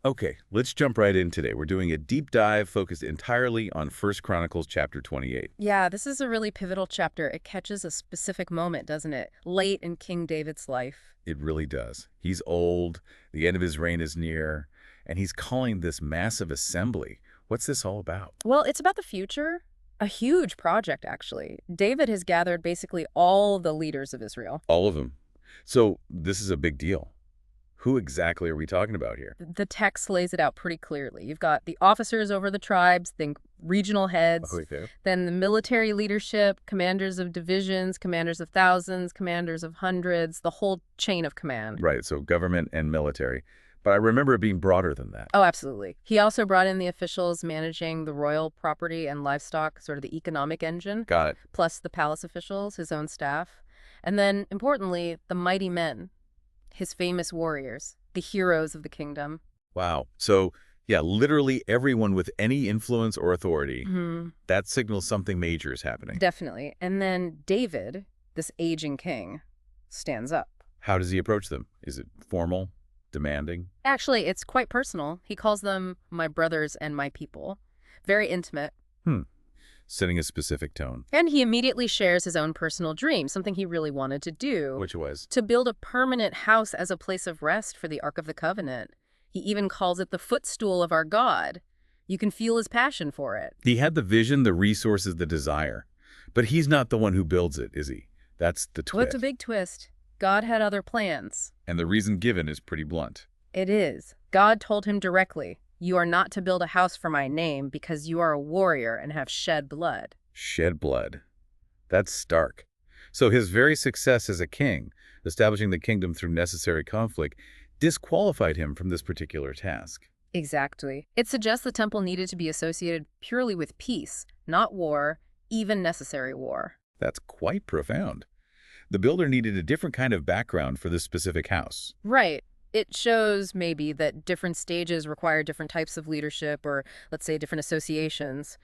Okay, let's jump right in today. We're doing a deep dive focused entirely on First Chronicles chapter 28. Yeah, this is a really pivotal chapter. It catches a specific moment, doesn't it? Late in King David's life. It really does. He's old, the end of his reign is near, and he's calling this massive assembly. What's this all about? Well, it's about the future. A huge project, actually. David has gathered basically all the leaders of Israel. All of them. So this is a big deal. Who exactly are we talking about here? The text lays it out pretty clearly. You've got the officers over the tribes, think regional heads, Okay. then the military leadership, commanders of divisions, commanders of thousands, commanders of hundreds, the whole chain of command. Right, so government and military. But I remember it being broader than that. Oh, absolutely. He also brought in the officials managing the royal property and livestock, sort of the economic engine, Got it. plus the palace officials, his own staff. And then, importantly, the mighty men, his famous warriors, the heroes of the kingdom. Wow. So, yeah, literally everyone with any influence or authority, that signals something major is happening. Definitely. And then David, this aging king, stands up. How does he approach them? Is it formal, demanding? Actually, it's quite personal. He calls them my brothers and my people. Very intimate. Setting a specific tone. And he immediately shares his own personal dream, something he really wanted to do. Which was? To build a permanent house as a place of rest for the Ark of the Covenant. He even calls it the footstool of our God. You can feel his passion for it. He had the vision, the resources, the desire. But he's not the one who builds it, is he? That's the twist. What's a big twist? God had other plans. And the reason given is pretty blunt. It is. God told him directly, "You are not to build a house for my name because you are a warrior and have shed blood." Shed blood. That's stark. So his very success as a king, establishing the kingdom through necessary conflict, disqualified him from this particular task. Exactly. It suggests the temple needed to be associated purely with peace, not war, even necessary war. That's quite profound. The builder needed a different kind of background for this specific house. Right. It shows maybe that different stages require different types of leadership or, let's say, different associations.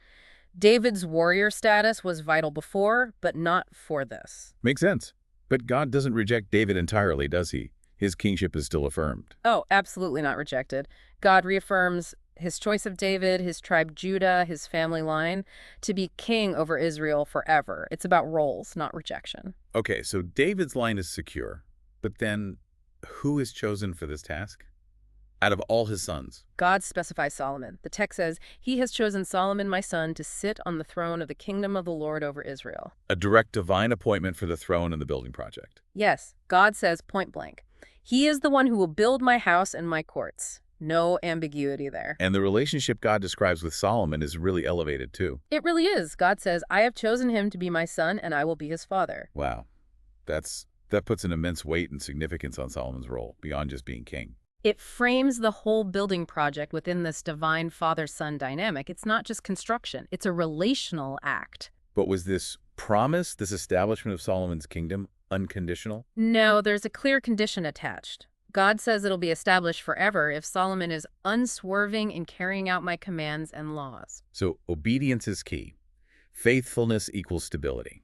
David's warrior status was vital before, but not for this. Makes sense. But God doesn't reject David entirely, does he? His kingship is still affirmed. Oh, absolutely not rejected. God reaffirms his choice of David, his tribe Judah, his family line, to be king over Israel forever. It's about roles, not rejection. Okay, so David's line is secure. But then, who is chosen for this task? Out of all his sons. God specifies Solomon. The text says, "He has chosen Solomon, my son, to sit on the throne of the kingdom of the Lord over Israel." A direct divine appointment for the throne and the building project. Yes, God says point blank, "He is the one who will build my house and my courts." No ambiguity there. And the relationship God describes with Solomon is really elevated too. It really is. God says, "I have chosen him to be my son, and I will be his father." Wow. That puts an immense weight and significance on Solomon's role, beyond just being king. It frames the whole building project within this divine father-son dynamic. It's not just construction. It's a relational act. But was this promise, this establishment of Solomon's kingdom, unconditional? No, there's a clear condition attached. God says it'll be established forever if Solomon is unswerving in carrying out my commands and laws. So obedience is key. Faithfulness equals stability.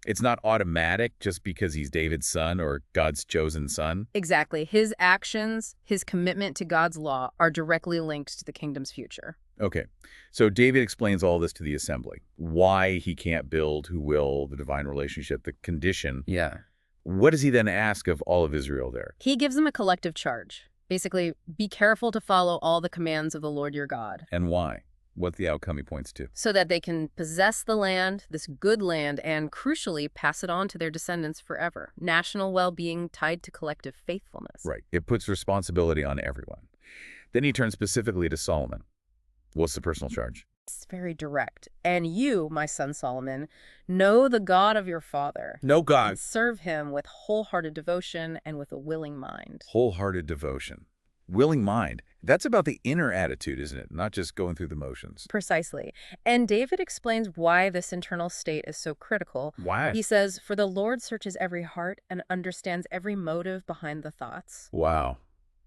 It's not automatic just because he's David's son or God's chosen son. Exactly. His actions, his commitment to God's law are directly linked to the kingdom's future. Okay, so David explains all this to the assembly. Why he can't build, who will, the divine relationship, the condition. Yeah. What does he then ask of all of Israel there? He gives them a collective charge. Basically, be careful to follow all the commands of the Lord your God. And why? What the outcome he points to. So that they can possess the land, this good land, and crucially pass it on to their descendants forever. National well-being tied to collective faithfulness. Right. It puts responsibility on everyone. Then he turns specifically to Solomon. What's the personal charge? It's very direct. "And you, my son Solomon, know the God of your father. No God. And serve him with wholehearted devotion and with a willing mind." Wholehearted devotion. Willing mind. That's about the inner attitude, isn't it? Not just going through the motions. Precisely. And David explains why this internal state is so critical. Why? He says, "For the Lord searches every heart and understands every motive behind the thoughts." Wow.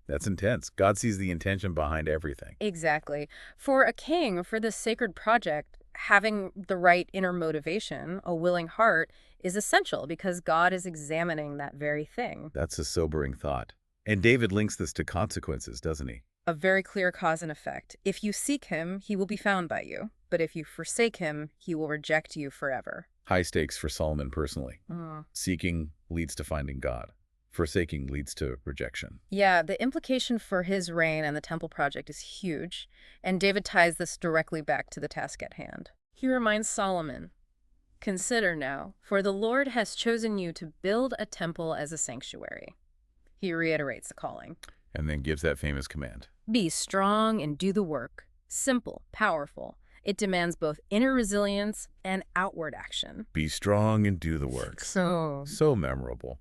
That's intense. God sees the intention behind everything. Exactly. For a king, for this sacred project, having the right inner motivation, a willing heart, is essential because God is examining that very thing. That's a sobering thought. And David links this to consequences, doesn't he? A very clear cause and effect. If you seek him, he will be found by you. But if you forsake him, he will reject you forever. High stakes for Solomon personally. Mm. Seeking leads to finding God. Forsaking leads to rejection. Yeah, the implication for his reign and the temple project is huge, and David ties this directly back to the task at hand. He reminds Solomon, "Consider now, for the Lord has chosen you to build a temple as a sanctuary." He reiterates the calling. And then gives that famous command. Be strong and do the work. Simple, powerful. It demands both inner resilience and outward action. Be strong and do the work. So memorable.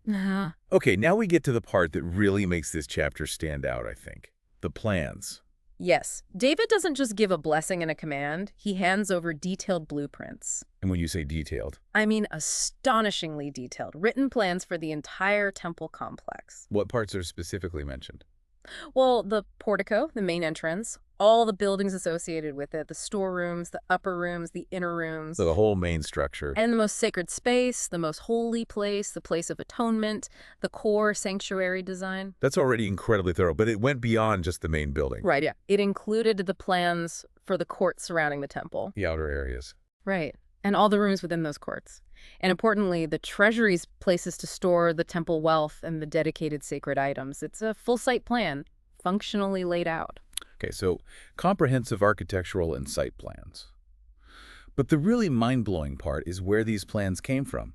Okay, now we get to the part that really makes this chapter stand out, I think. The plans. Yes, David doesn't just give a blessing and a command. He hands over detailed blueprints. And when you say detailed, I mean astonishingly detailed, written plans for the entire temple complex. what parts are specifically mentioned? Well, the portico, the main entrance, all the buildings associated with it, the storerooms, the upper rooms, the inner rooms. So the whole main structure. And the most sacred space, the most holy place, the place of atonement, the core sanctuary design. That's already incredibly thorough, but it went beyond just the main building. Right, yeah. It included the plans for the courts surrounding the temple. The outer areas. Right. And all the rooms within those courts. And importantly, the treasury's places to store the temple wealth and the dedicated sacred items. It's a full site plan, functionally laid out. Okay, so comprehensive architectural and site plans. But the really mind-blowing part is where these plans came from.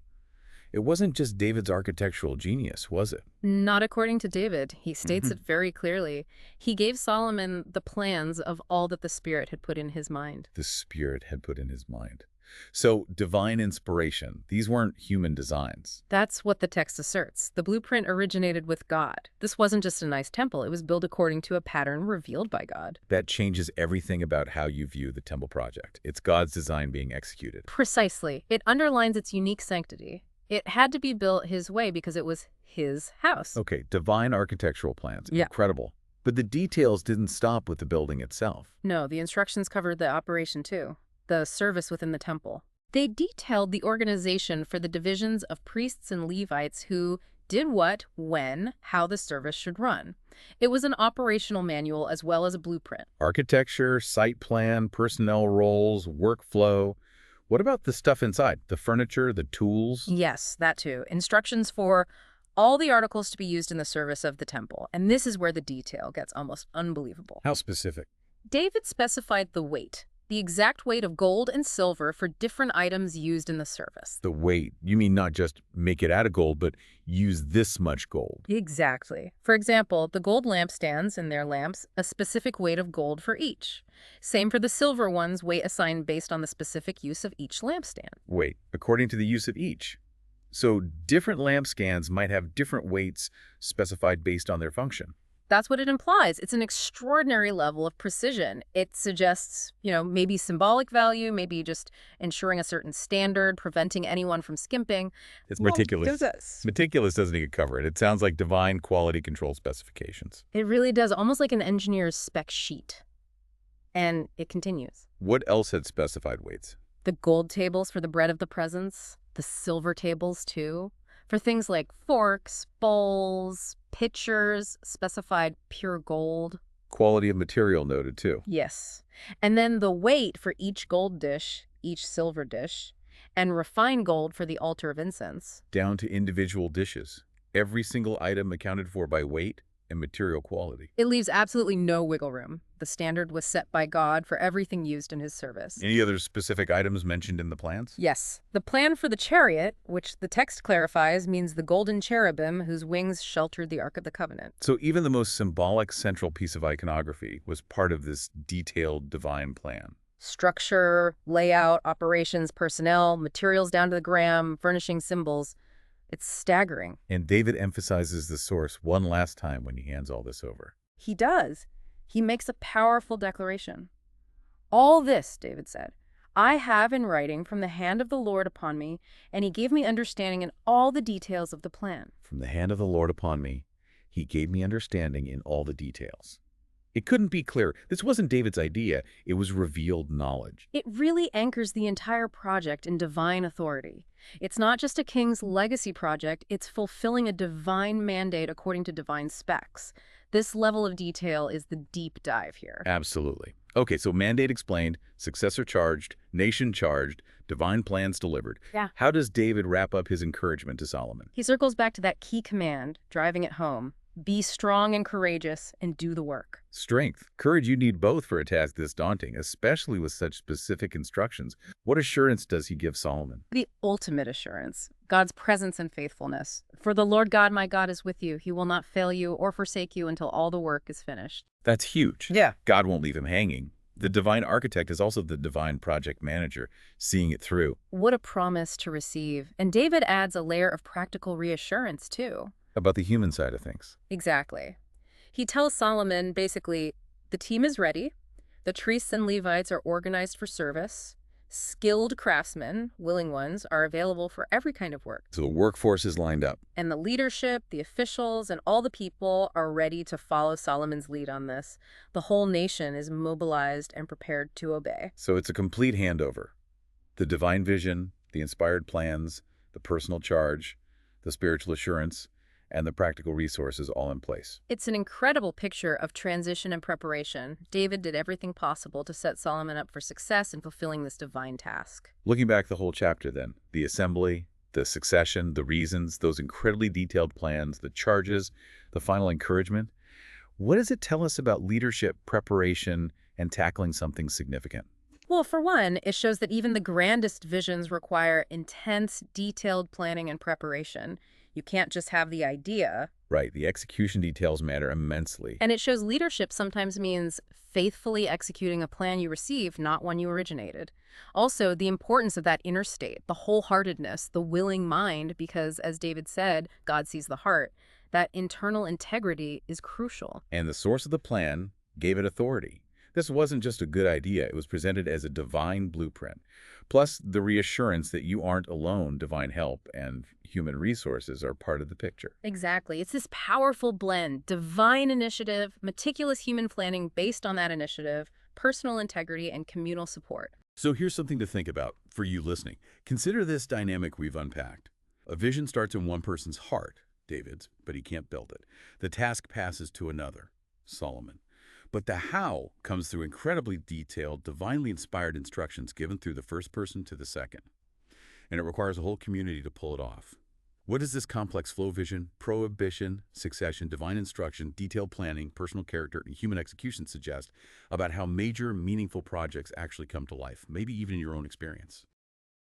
It wasn't just David's architectural genius, was it? Not according to David. He states it very clearly. He gave Solomon the plans of all that the Spirit had put in his mind. The Spirit had put in his mind. So, divine inspiration. These weren't human designs. That's what the text asserts. The blueprint originated with God. This wasn't just a nice temple. It was built according to a pattern revealed by God. That changes everything about how you view the temple project. It's God's design being executed. Precisely. It underlines its unique sanctity. It had to be built his way because it was his house. Okay, divine architectural plans. Yeah. Incredible. But the details didn't stop with the building itself. No, the instructions covered the operation too. The service within the temple. They detailed the organization for the divisions of priests and Levites who did what, when, how the service should run. It was an operational manual as well as a blueprint. Architecture, site plan, personnel roles, workflow. What about the stuff inside? The furniture, the tools? Yes, that too. Instructions for all the articles to be used in the service of the temple. And this is where the detail gets almost unbelievable. How specific? David specified the weight. The exact weight of gold and silver for different items used in the service. The weight. You mean not just make it out of gold, but use this much gold. Exactly. For example, the gold lampstands and their lamps, a specific weight of gold for each. Same for the silver ones, weight assigned based on the specific use of each lampstand. Wait, according to the use of each. So different lampstands might have different weights specified based on their function. That's what it implies. It's an extraordinary level of precision. It suggests, maybe symbolic value, maybe just ensuring a certain standard, preventing anyone from skimping. It's meticulous. Meticulous doesn't even cover it. It sounds like divine quality control specifications. It really does, almost like an engineer's spec sheet. And it continues. What else had specified weights? The gold tables for the bread of the presence, the silver tables too. For things like forks, bowls, pitchers, specified pure gold. Quality of material noted, too. Yes. And then the weight for each gold dish, each silver dish, and refined gold for the altar of incense. Down to individual dishes. Every single item accounted for by weight and material quality. It leaves absolutely no wiggle room. The standard was set by God for everything used in his service. Any other specific items mentioned in the plans? Yes. The plan for the chariot, which the text clarifies, means the golden cherubim whose wings sheltered the Ark of the Covenant. So even the most symbolic central piece of iconography was part of this detailed divine plan. Structure, layout, operations, personnel, materials down to the gram, furnishing symbols. It's staggering. And David emphasizes the source one last time when he hands all this over. He does. He makes a powerful declaration. All this, David said, I have in writing from the hand of the Lord upon me, and he gave me understanding in all the details of the plan. From the hand of the Lord upon me, he gave me understanding in all the details. It couldn't be clearer. This wasn't David's idea. It was revealed knowledge. It really anchors the entire project in divine authority. It's not just a king's legacy project, it's fulfilling a divine mandate according to divine specs. This level of detail is the deep dive here. Absolutely. Okay, so mandate explained, successor charged, nation charged, divine plans delivered. Yeah. How does David wrap up his encouragement to Solomon? He circles back to that key command, driving it home. Be strong and courageous and do the work. Strength. Courage, you need both for a task this daunting, especially with such specific instructions. What assurance does he give Solomon? The ultimate assurance, God's presence and faithfulness. For the Lord God, my God, is with you. He will not fail you or forsake you until all the work is finished. That's huge. Yeah. God won't leave him hanging. The divine architect is also the divine project manager, seeing it through. What a promise to receive. And David adds a layer of practical reassurance, too. About the human side of things. Exactly. He tells Solomon, basically, the team is ready, the priests and Levites are organized for service, skilled craftsmen, willing ones, are available for every kind of work. So the workforce is lined up. And the leadership, the officials, and all the people are ready to follow Solomon's lead on this. The whole nation is mobilized and prepared to obey. So it's a complete handover. The divine vision, the inspired plans, the personal charge, the spiritual assurance, and the practical resources all in place. It's an incredible picture of transition and preparation. David did everything possible to set Solomon up for success in fulfilling this divine task. Looking back the whole chapter then, the assembly, the succession, the reasons, those incredibly detailed plans, the charges, the final encouragement, what does it tell us about leadership, preparation, and tackling something significant? Well, for one, it shows that even the grandest visions require intense, detailed planning and preparation. You can't just have the idea. Right, the execution details matter immensely. And it shows leadership sometimes means faithfully executing a plan you received, not one you originated. Also, the importance of that inner state, the wholeheartedness, the willing mind, because, as David said, God sees the heart. That internal integrity is crucial. And the source of the plan gave it authority. This wasn't just a good idea, it was presented as a divine blueprint. Plus, the reassurance that you aren't alone, divine help and human resources are part of the picture. Exactly. It's this powerful blend, divine initiative, meticulous human planning based on that initiative, personal integrity, and communal support. So here's something to think about for you listening. Consider this dynamic we've unpacked. A vision starts in one person's heart, David's, but he can't build it. The task passes to another, Solomon. But the how comes through incredibly detailed, divinely inspired instructions given through the first person to the second. And it requires a whole community to pull it off. What does this complex flow vision, prohibition, succession, divine instruction, detailed planning, personal character, and human execution suggest about how major, meaningful projects actually come to life, maybe even in your own experience?